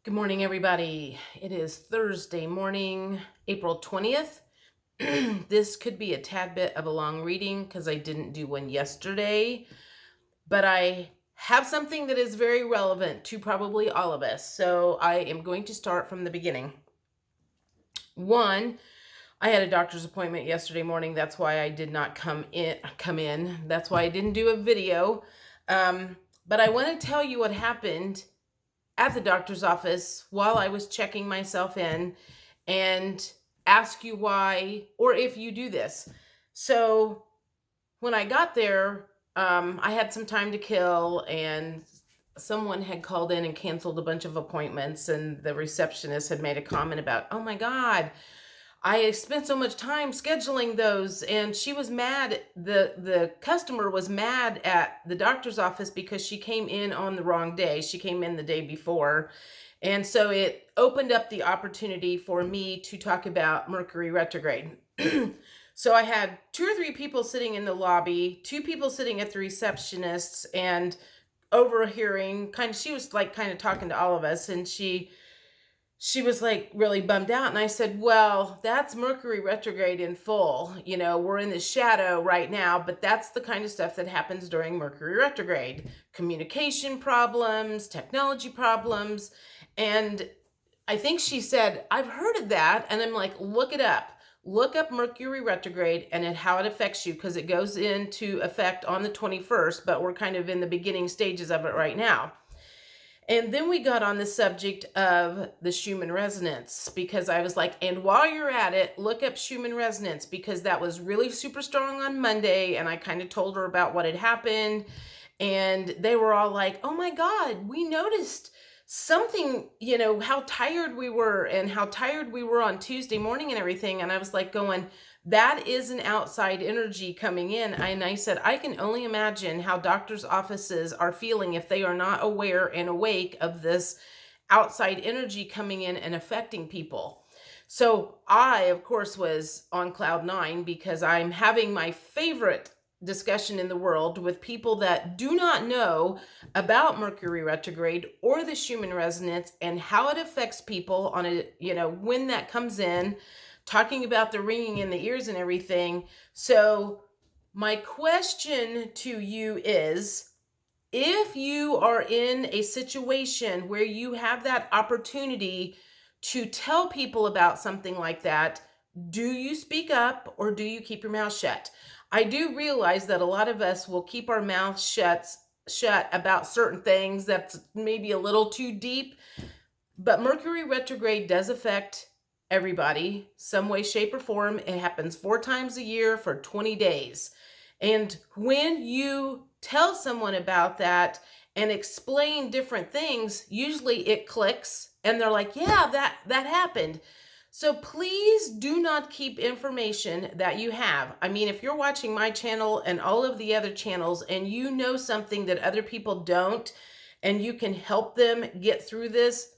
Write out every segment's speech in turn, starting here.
Good morning, everybody. It is Thursday morning, April 20th. This could be a tad bit of a long reading because I didn't do one yesterday, but I have something that is very relevant to probably all of us. So I am going to start from the beginning. One, I had a doctor's appointment yesterday morning. That's why I did not come in. That's why I didn't do a video. But I want to tell you what happened at the doctor's office while I was checking myself in and ask you why or if you do this. So when I got there, I had some time to kill and someone had called in and canceled a bunch of appointments, and the receptionist had made a comment about, oh my God, I spent so much time scheduling those, and she was mad. The customer was mad at the doctor's office because she came in on the wrong day. She came in the day before. And so it opened up the opportunity for me to talk about Mercury retrograde. So I had two or three people sitting in the lobby, two people sitting at the receptionists, and overhearing she was like kind of talking to all of us, and she was like really bummed out. And I said, well, that's Mercury retrograde in full. You know, we're in the shadow right now, but that's the kind of stuff that happens during Mercury retrograde. Communication problems, technology problems. And I think she said, I've heard of that. And I'm like, look it up. Look up Mercury retrograde and how it affects you, because it goes into effect on the 21st, but we're kind of in the beginning stages of it right now. And then we got on the subject of the Schumann resonance, because I was like, and while you're at it, look up Schumann resonance, because that was really super strong on Monday. And I kind of told her about what had happened. And they were all like, oh my God, we noticed something, how tired we were and how tired we were on Tuesday morning and everything. And I was like going, that is an outside energy coming in. And I said, I can only imagine how doctors' offices are feeling if they are not aware and awake of this outside energy coming in and affecting people. So I, of course, was on cloud nine, because I'm having my favorite discussion in the world with people that do not know about Mercury retrograde or the Schumann resonance and how it affects people on when that comes in, talking about the ringing in the ears and everything. So my question to you is, if you are in a situation where you have that opportunity to tell people about something like that, do you speak up or do you keep your mouth shut? I do realize that a lot of us will keep our mouths shut about certain things that's maybe a little too deep, but Mercury retrograde does affect everybody, some way, shape, or form. It happens 4 times a year for 20 days. And when you tell someone about that and explain different things, usually it clicks and they're like, yeah, that happened. So please do not keep information that you have. I mean, if you're watching my channel and all of the other channels and you know something that other people don't, and you can help them get through this,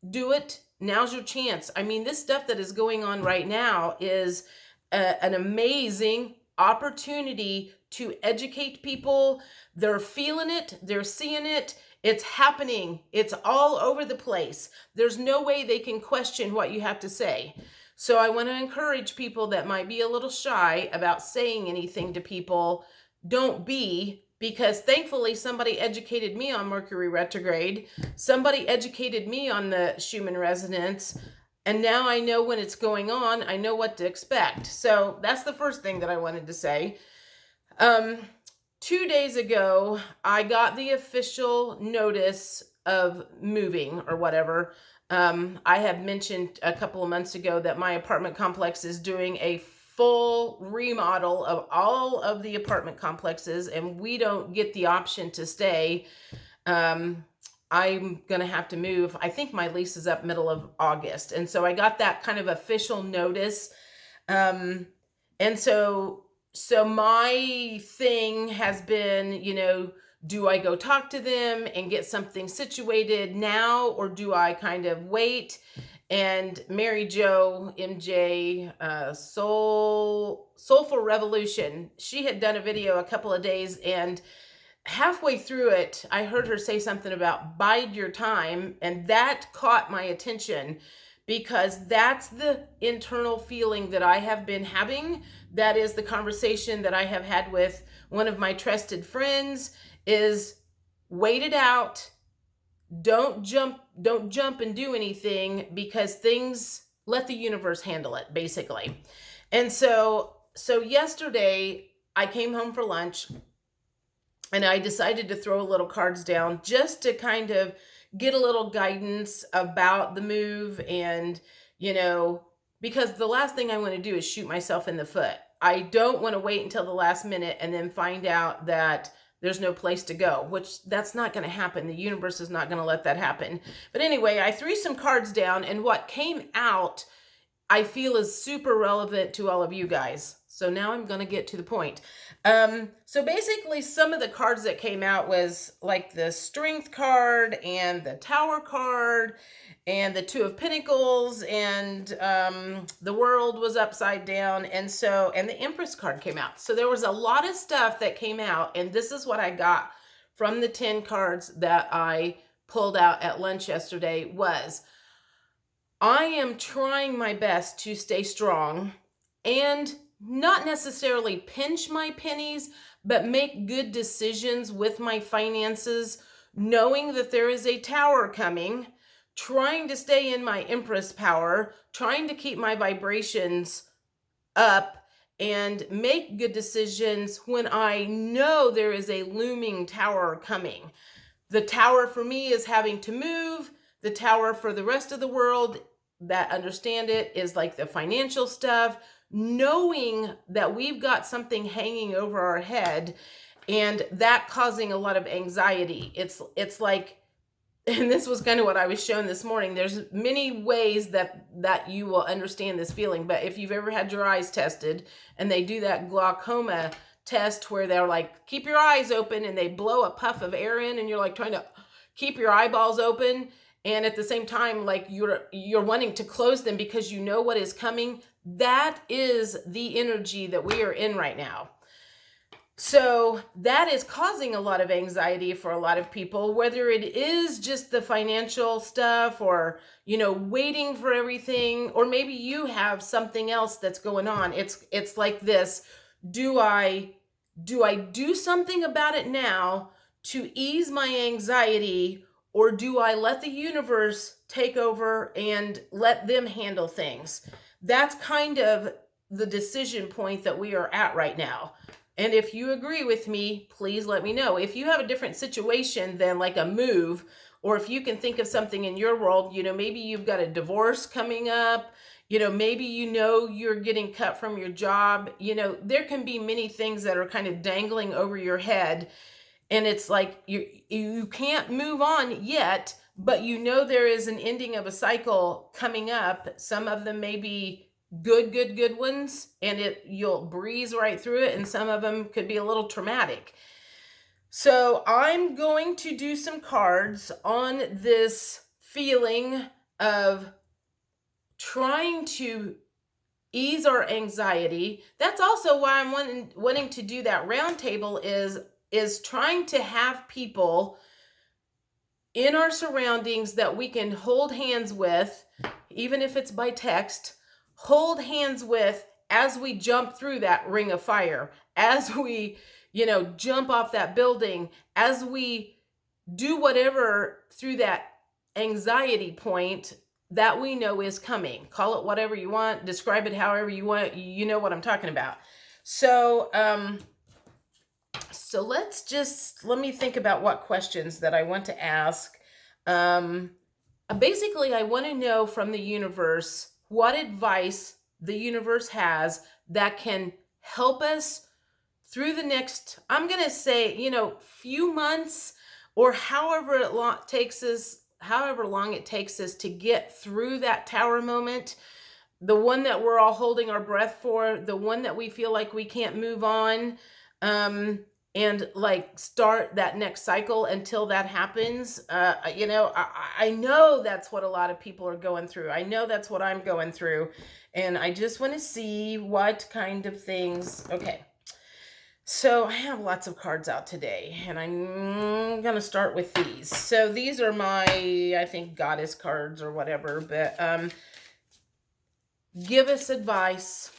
do it. Now's your chance. I mean, this stuff that is going on right now is an amazing opportunity to educate people. They're feeling it. They're seeing it. It's happening. It's all over the place. There's no way they can question what you have to say. So I want to encourage people that might be a little shy about saying anything to people. Don't be, because thankfully somebody educated me on Mercury retrograde. Somebody educated me on the Schumann resonance. And now I know when it's going on, I know what to expect. So that's the first thing that I wanted to say. 2 days ago, I got the official notice of moving or whatever. I had mentioned a couple of months ago that my apartment complex is doing a full remodel of all of the apartment complexes, and we don't get the option to stay. I'm going to have to move. I think my lease is up middle of August. And so I got that kind of official notice. And so my thing has been, do I go talk to them and get something situated now, or do I kind of wait? And Mary Jo, MJ, Soulful Revolution, she had done a video a couple of days, and halfway through it, I heard her say something about bide your time, and that caught my attention because that's the internal feeling that I have been having. That is the conversation that I have had with one of my trusted friends is wait it out. Don't jump and do anything because things, let the universe handle it, basically. And so yesterday I came home for lunch and I decided to throw a little cards down just to kind of get a little guidance about the move. And, because the last thing I want to do is shoot myself in the foot. I don't want to wait until the last minute and then find out that there's no place to go, which that's not going to happen. The universe is not going to let that happen. But anyway, I threw some cards down, and what came out I feel is super relevant to all of you guys. So now I'm going to get to the point. So basically some of the cards that came out was like the Strength card and the Tower card and the Two of Pentacles, and the World was upside down, and the Empress card came out. So there was a lot of stuff that came out, and this is what I got from the 10 cards that I pulled out at lunch yesterday was I am trying my best to stay strong and not necessarily pinch my pennies, but make good decisions with my finances, knowing that there is a Tower coming, trying to stay in my Empress power, trying to keep my vibrations up and make good decisions when I know there is a looming Tower coming. The Tower for me is having to move. The Tower for the rest of the world that understand it is like the financial stuff, knowing that we've got something hanging over our head and that causing a lot of anxiety. It's like, and this was kind of what I was shown this morning. There's many ways that you will understand this feeling, but if you've ever had your eyes tested and they do that glaucoma test where they're like, keep your eyes open, and they blow a puff of air in and you're like trying to keep your eyeballs open, and at the same time like you're wanting to close them because you know what is coming. That is the energy that we are in right now. So that is causing a lot of anxiety for a lot of people, whether it is just the financial stuff or, waiting for everything, or maybe you have something else that's going on. It's like this, do I do something about it now to ease my anxiety, or do I let the universe take over and let them handle things? That's kind of the decision point that we are at right now. And if you agree with me, please let me know. If you have a different situation than like a move, or if you can think of something in your world, maybe you've got a divorce coming up, maybe you're getting cut from your job, there can be many things that are kind of dangling over your head. And it's like you can't move on yet, but there is an ending of a cycle coming up. Some of them may be good ones, and you'll breeze right through it, and some of them could be a little traumatic. So I'm going to do some cards on this feeling of trying to ease our anxiety. That's also why I'm wanting to do that round table is trying to have people in our surroundings that we can hold hands with, even if it's by text, hold hands with as we jump through that ring of fire, as we, jump off that building, as we do whatever through that anxiety point that we know is coming. Call it whatever you want, describe it however you want, you know what I'm talking about. So let me think about what questions that I want to ask. Basically, I want to know from the universe what advice the universe has that can help us through the next, I'm going to say, few months, or however long it takes us to get through that Tower moment, the one that we're all holding our breath for, the one that we feel like we can't move on, and like start that next cycle until that happens. I know that's what a lot of people are going through. I know that's what I'm going through. And I just want to see what kind of things. Okay. So I have lots of cards out today, and I'm going to start with these. So these are my, I think, goddess cards or whatever, but give us advice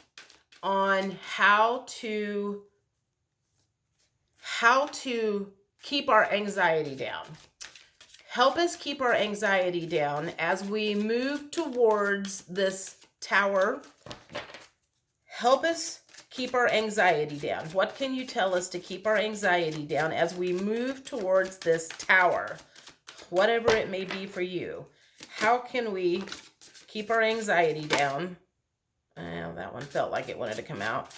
on how to keep our anxiety down. Help us keep our anxiety down as we move towards this tower. Help us keep our anxiety down. What can you tell us to keep our anxiety down as we move towards this tower? Whatever it may be for you. How can we keep our anxiety down? Oh, that one felt like it wanted to come out.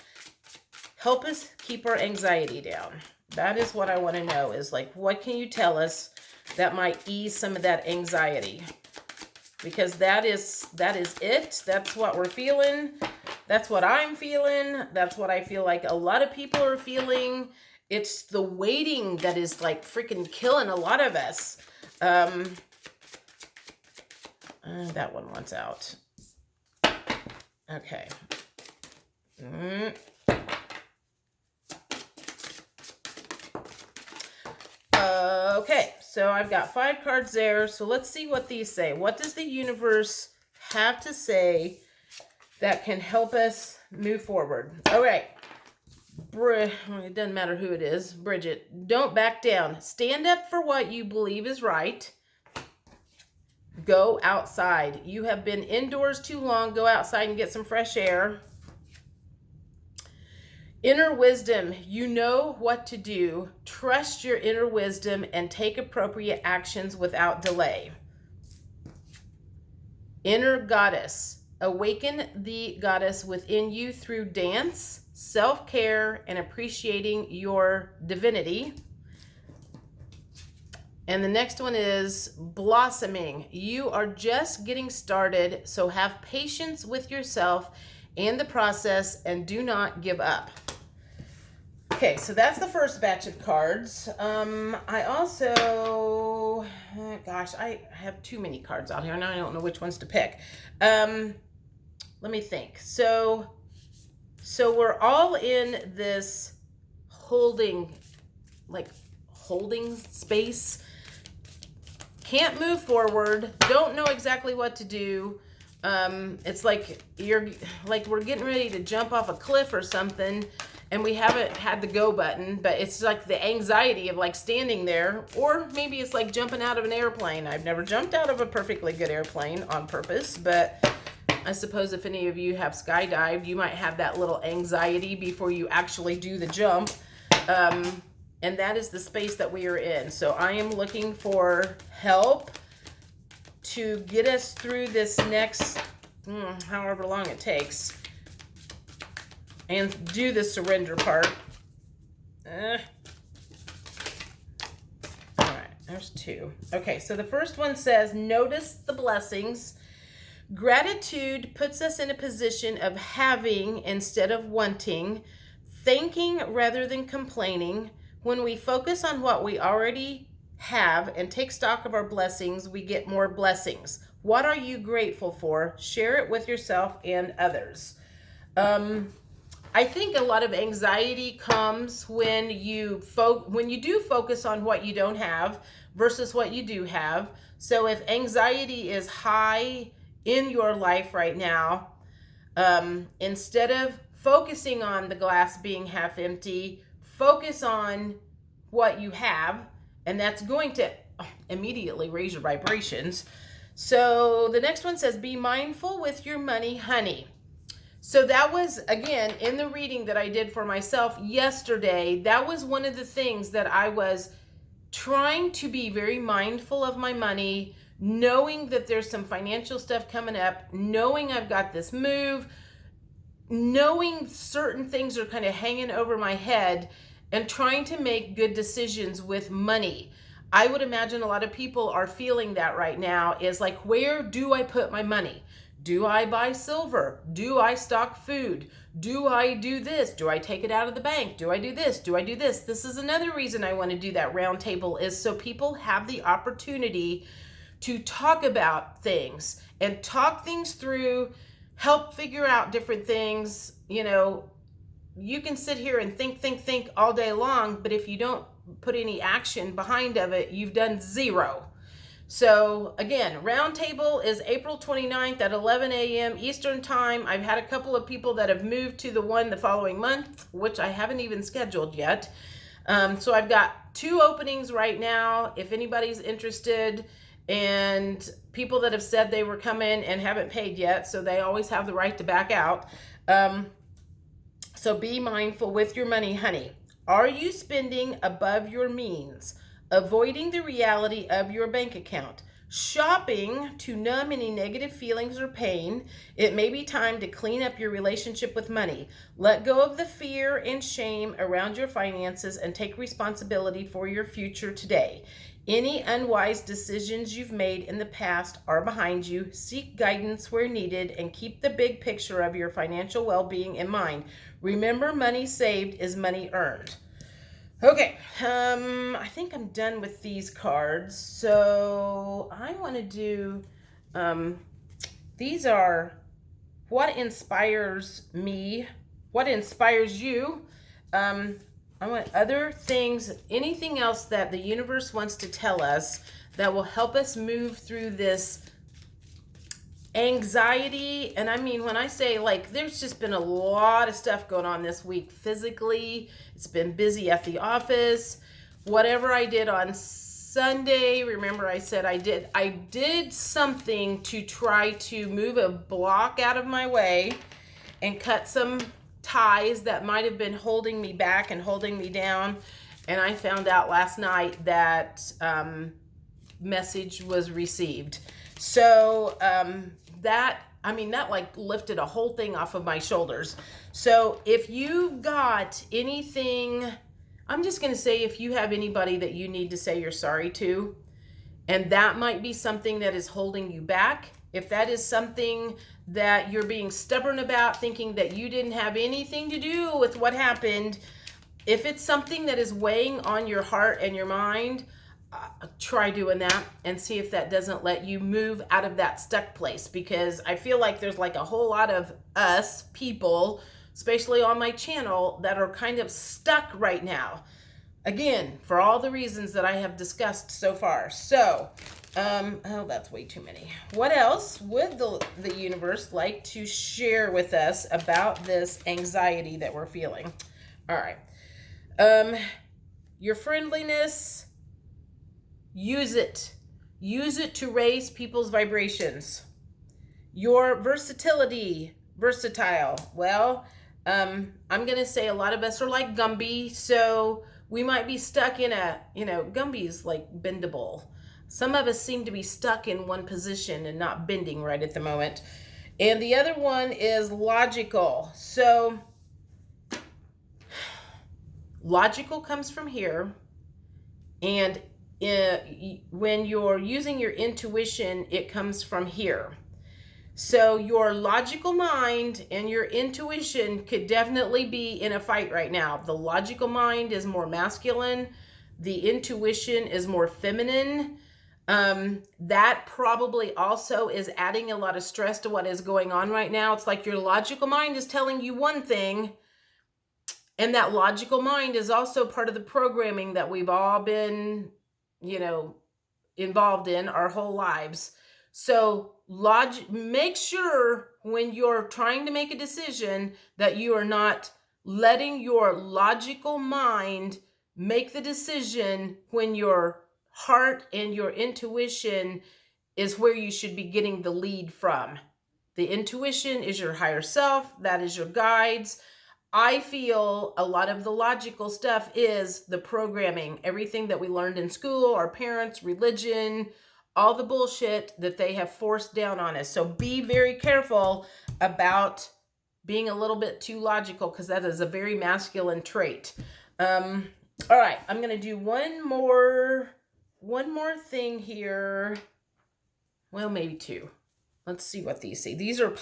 Help us keep our anxiety down. That is what I want to know, is like, what can you tell us that might ease some of that anxiety? Because that is it. That's what we're feeling. That's what I'm feeling. That's what I feel like a lot of people are feeling. It's the waiting that is like freaking killing a lot of us. That one wants out. Okay. Okay, so I've got 5 cards there. So let's see what these say. What does the universe have to say that can help us move forward? All right. It doesn't matter who it is. Bridget, don't back down. Stand up for what you believe is right. Go outside. You have been indoors too long. Go outside and get some fresh air. Inner wisdom, you know what to do. Trust your inner wisdom and take appropriate actions without delay. Inner goddess, awaken the goddess within you through dance, self-care, and appreciating your divinity. And the next one is blossoming. You are just getting started, so have patience with yourself and the process and do not give up. Okay, so that's the first batch of cards. I also, gosh, I have too many cards out here, and I don't know which ones to pick. Let me think. So we're all in this holding space. Can't move forward. Don't know exactly what to do. It's like we're getting ready to jump off a cliff or something, and we haven't had the go button, but it's like the anxiety of like standing there, or maybe it's like jumping out of an airplane. I've never jumped out of a perfectly good airplane on purpose, but I suppose if any of you have skydived, you might have that little anxiety before you actually do the jump. And that is the space that we are in. So I am looking for help to get us through this next, however long it takes, and do the surrender part. All right, there's 2. Okay, so the first one says, notice the blessings. Gratitude puts us in a position of having instead of wanting, thanking rather than complaining. When we focus on what we already have and take stock of our blessings, we get more blessings. What are you grateful for? Share it with yourself and others. I think a lot of anxiety comes when you do focus on what you don't have versus what you do have. So if anxiety is high in your life right now, instead of focusing on the glass being half empty, focus on what you have, and that's going to immediately raise your vibrations. So the next one says, be mindful with your money, honey. So that was, again, in the reading that I did for myself yesterday, that was one of the things that I was trying to be very mindful of my money, knowing that there's some financial stuff coming up, knowing I've got this move, knowing certain things are kind of hanging over my head, and trying to make good decisions with money. I would imagine a lot of people are feeling that right now, is like, where do I put my money? Do I buy silver? Do I stock food? Do I do this? Do I take it out of the bank? Do I do this? Do I do this? This is another reason I want to do that round table, is so people have the opportunity to talk about things and talk things through, help figure out different things, you can sit here and think all day long, but if you don't put any action behind of it, you've done zero. So again, roundtable is April 29th at 11 a.m. Eastern time. I've had a couple of people that have moved to the one the following month, which I haven't even scheduled yet. So I've got 2 openings right now. If anybody's interested, and people that have said they were coming and haven't paid yet, so they always have the right to back out. So be mindful with your money, honey. Are you spending above your means? Avoiding the reality of your bank account? Shopping to numb any negative feelings or pain? It may be time to clean up your relationship with money. Let go of the fear and shame around your finances and take responsibility for your future today. Any unwise decisions you've made in the past are behind you. Seek guidance where needed and keep the big picture of your financial well-being in mind. Remember, money saved is money earned. Okay, I think I'm done with these cards. So I want to do, these are what inspires me, what inspires you. I want other things, anything else that the universe wants to tell us that will help us move through this anxiety. And I mean, when I say, like, there's just been a lot of stuff going on this week physically. It's been busy at the office. Whatever I did on Sunday, remember I said I did something to try to move a block out of my way and cut some ties that might have been holding me back and holding me down. And I found out last night that message was received. So that like lifted a whole thing off of my shoulders. So if you've got anything, I'm just going to say, if you have anybody that you need to say you're sorry to, and that might be something that is holding you back, if that is something that you're being stubborn about, thinking that you didn't have anything to do with what happened, if it's something that is weighing on your heart and your mind, try doing that and see if that doesn't let you move out of that stuck place. Because I feel like there's like a whole lot of us people, especially on my channel, that are kind of stuck right now. Again, for all the reasons that I have discussed so far. So, oh, that's way too many. What else would the universe like to share with us about this anxiety that we're feeling? All right. Your friendliness, use it. Use it to raise people's vibrations. Your versatility, versatile. Well, I'm going to say a lot of us are like Gumby, so we might be stuck in a, Gumby's like bendable. Some of us seem to be stuck in one position and not bending right at the moment. And the other one is logical. So logical comes from here. And when you're using your intuition, it comes from here. So your logical mind and your intuition could definitely be in a fight right now. The logical mind is more masculine. The intuition is more feminine. That probably also is adding a lot of stress to what is going on right now. It's like your logical mind is telling you one thing, and that logical mind is also part of the programming that we've all been, involved in our whole lives. So make sure when you're trying to make a decision that you are not letting your logical mind make the decision when your heart and your intuition is where you should be getting the lead from. The intuition is your higher self. That is your guides. I feel a lot of the logical stuff is the programming, everything that we learned in school, our parents, religion, all the bullshit that they have forced down on us. So be very careful about being a little bit too logical, because that is a very masculine trait. All right, I'm going to do one more thing here. Well, maybe 2. Let's see what these say. These are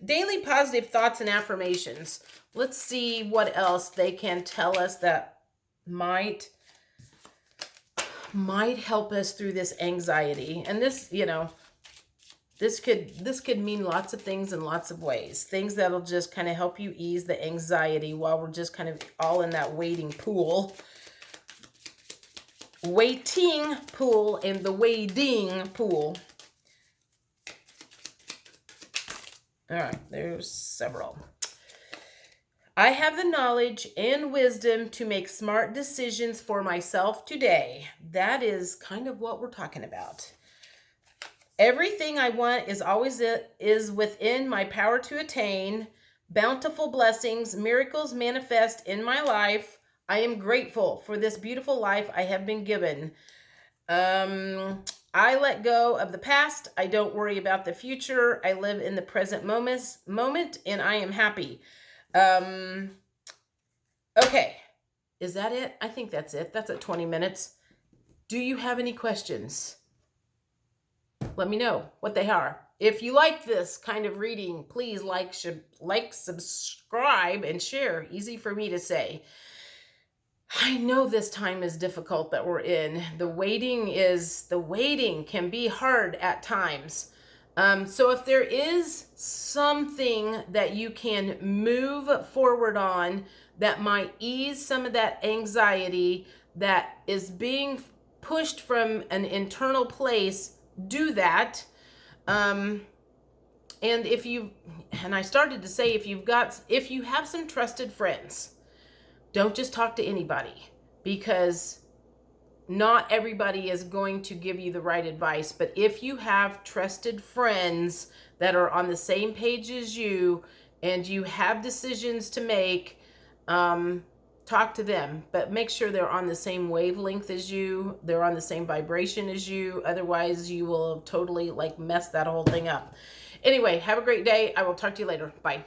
daily positive thoughts and affirmations. Let's see what else they can tell us that might help us through this anxiety. And this, This could mean lots of things in lots of ways. Things that'll just kind of help you ease the anxiety while we're just kind of all in that waiting pool. Waiting pool and the wading pool. All right, there's several. I have the knowledge and wisdom to make smart decisions for myself today. That is kind of what we're talking about. Everything I want is within my power to attain. Bountiful blessings, miracles manifest in my life. I am grateful for this beautiful life I have been given. I let go of the past. I don't worry about the future. I live in the present moment, and I am happy. Okay. Is that it? I think that's it. That's at 20 minutes. Do you have any questions? Let me know what they are. If you like this kind of reading, please like, subscribe, and share. Easy for me to say. I know this time is difficult that we're in. The waiting can be hard at times. So if there is something that you can move forward on that might ease some of that anxiety that is being pushed from an internal place, do that. And I started to say, if you have some trusted friends, don't just talk to anybody, because not everybody is going to give you the right advice. But if you have trusted friends that are on the same page as you and you have decisions to make, talk to them, but make sure they're on the same wavelength as you, they're on the same vibration as you. Otherwise, you will totally mess that whole thing up. Anyway, have a great day. I will talk to you later. Bye.